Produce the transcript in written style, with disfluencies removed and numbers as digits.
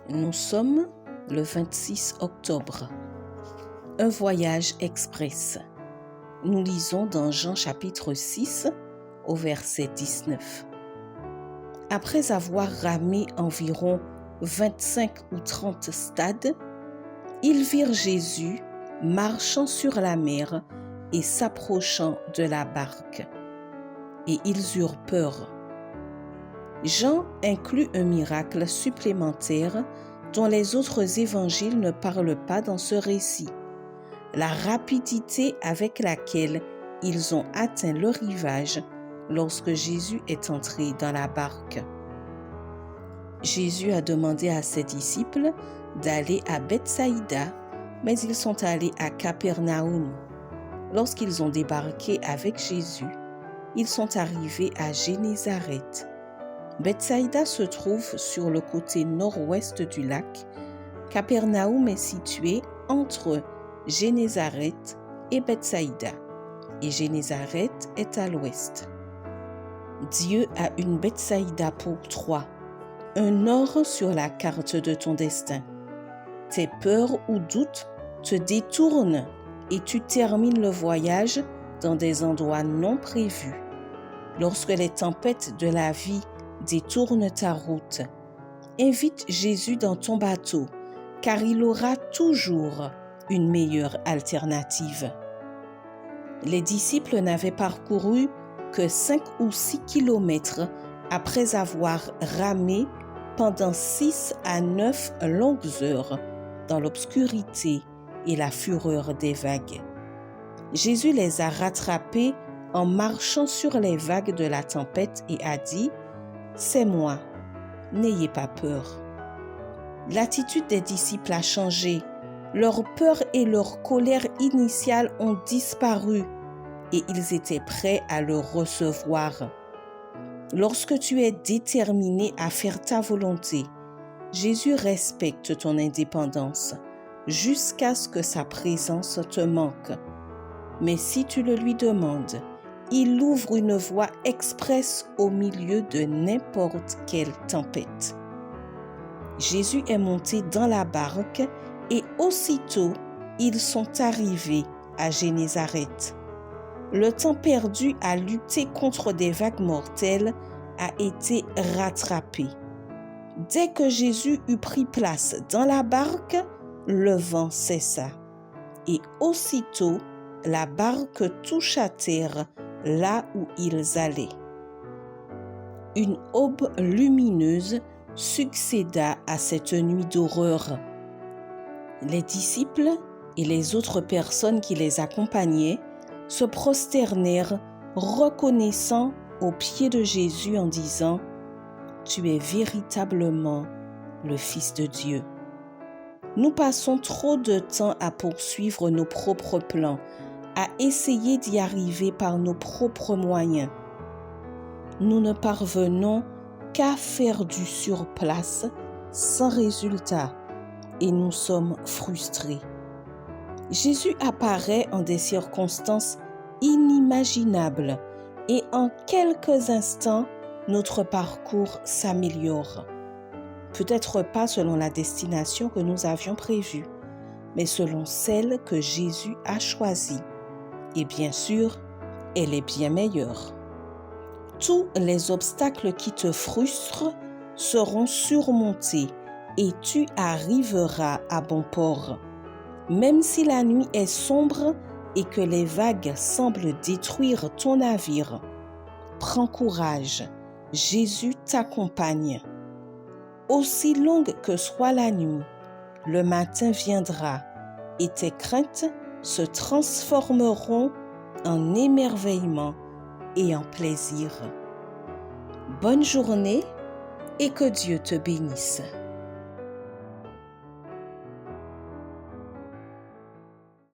Nous sommes le 26 octobre. Un voyage express. Nous lisons dans Jean chapitre 6 au verset 19. Après avoir ramé environ 25 ou 30 stades, ils virent Jésus marchant sur la mer et s'approchant de la barque. Et ils eurent peur. Jean inclut un miracle supplémentaire dont les autres évangiles ne parlent pas dans ce récit. La rapidité avec laquelle ils ont atteint le rivage lorsque Jésus est entré dans la barque. Jésus a demandé à ses disciples d'aller à Bethsaïda, mais ils sont allés à Capernaum. Lorsqu'ils ont débarqué avec Jésus, ils sont arrivés à Génézareth. Bethsaïda se trouve sur le côté nord-ouest du lac. Capernaum est situé entre Génézareth et Bethsaïda, et Génézareth est à l'ouest. Dieu a une Bethsaïda pour toi, un or sur la carte de ton destin. Tes peurs ou doutes te détournent et tu termines le voyage dans des endroits non prévus. Lorsque les tempêtes de la vie détournent ta route, invite Jésus dans ton bateau, car il aura toujours une meilleure alternative. Les disciples n'avaient parcouru que 5 ou 6 kilomètres après avoir ramé pendant 6 à 9 longues heures dans l'obscurité et la fureur des vagues. Jésus les a rattrapés en marchant sur les vagues de la tempête et a dit « C'est moi, n'ayez pas peur ». L'attitude des disciples a changé. Leur peur et leur colère initiale ont disparu et ils étaient prêts à le recevoir. Lorsque tu es déterminé à faire ta volonté, Jésus respecte ton indépendance jusqu'à ce que sa présence te manque. Mais si tu le lui demandes, il ouvre une voie express au milieu de n'importe quelle tempête. Jésus est monté dans la barque et aussitôt, ils sont arrivés à Génézareth. Le temps perdu à lutter contre des vagues mortelles a été rattrapé. Dès que Jésus eut pris place dans la barque, le vent cessa. Et aussitôt, la barque toucha terre là où ils allaient. Une aube lumineuse succéda à cette nuit d'horreur. Les disciples et les autres personnes qui les accompagnaient se prosternèrent, reconnaissant aux pieds de Jésus en disant « Tu es véritablement le Fils de Dieu ». Nous passons trop de temps à poursuivre nos propres plans, à essayer d'y arriver par nos propres moyens. Nous ne parvenons qu'à faire du surplace sans résultat et nous sommes frustrés. Jésus apparaît en des circonstances inimaginables et en quelques instants, notre parcours s'améliore. Peut-être pas selon la destination que nous avions prévue, mais selon celle que Jésus a choisie. Et bien sûr, elle est bien meilleure. Tous les obstacles qui te frustrent seront surmontés et tu arriveras à bon port. Même si la nuit est sombre et que les vagues semblent détruire ton navire, prends courage, Jésus t'accompagne. Aussi longue que soit la nuit, le matin viendra et tes craintes se transformeront en émerveillement et en plaisir. Bonne journée et que Dieu te bénisse.